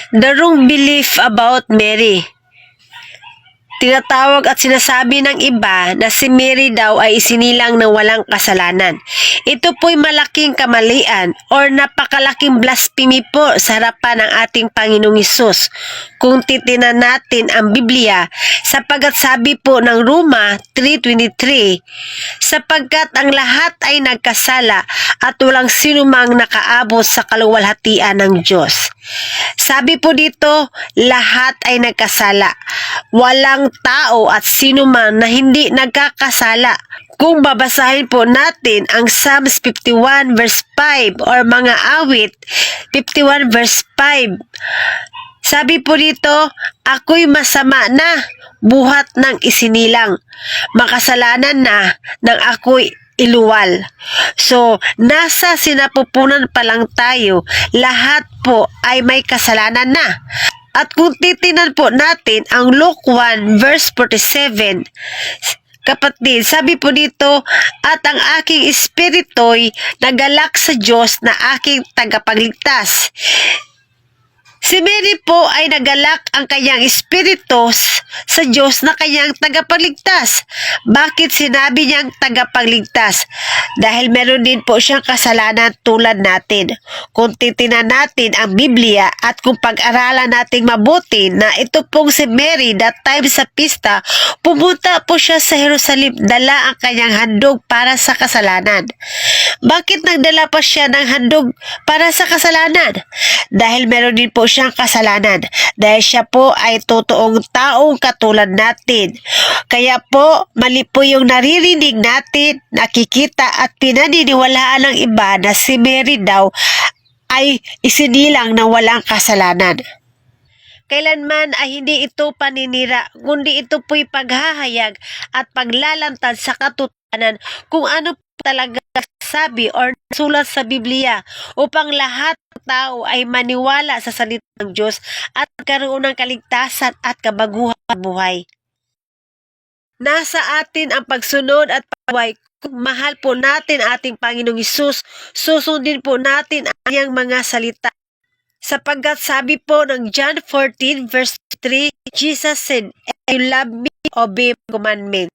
The wrong belief about Mary. Tinatawag at sinasabi ng iba na si Mary daw ay isinilang ng walang kasalanan. Ito po'y malaking kamalian or napakalaking blasphemy po sa harapan ng ating Panginoong Hesus. Kung titinan natin ang Biblia, sapagkat sabi po ng Roma 3:23, sapagkat ang lahat ay nagkasala at walang sinumang nakaabot sa kaluwalhatian ng Diyos. Sabi po dito, lahat ay nagkasala. Walang tao at sino man na hindi nagkakasala. Kung babasahin po natin ang Psalms 51 verse 5 or mga awit 51 verse 5, sabi po dito, ako'y masama na, buhat ng isinilang, makasalanan na nang ako'y iluwal. So, nasa sinapupunan pa lang tayo, lahat po ay may kasalanan na. At kung titinan po natin ang Luke 1 verse 47, kapatid, sabi po dito, at ang aking espirito'y nagalak sa Diyos na aking tagapagligtas. Si Mary po ay nagalak ang kanyang espiritu sa Diyos na kanyang tagapagligtas. Bakit sinabi niyang tagapagligtas? Dahil meron din po siyang kasalanan tulad natin. Kung titinan natin ang Biblia at kung pag-aralan natin mabuti na ito pong si Mary that time sa pista, pumunta po siya sa Jerusalem, dala ang kanyang handog para sa kasalanan. Bakit nagdala pa siya ng handog para sa kasalanan? Dahil meron din po siyang kasalanan. Dahil siya po ay totoong taong katulad natin. Kaya po, mali po yung naririnig natin, nakikita at pinaniniwalaan ng iba na si Mary daw ay isinilang ng walang kasalanan. Kailanman ay hindi ito paninira, kundi ito po'y paghahayag at paglalantad sa katotohanan kung ano talaga sabi or sulat sa Biblia upang lahat ng tao ay maniwala sa salita ng Diyos at magkaroon ng kaligtasan at kabaguhan buhay. Nasa atin ang pagsunod at pagbuhay. Kung mahal po natin ating Panginoong Hesus, susundin po natin ang kanyang mga salita. Sapagkat sabi po ng John 14 verse 3, Jesus said, "If you love me, obey my commandment."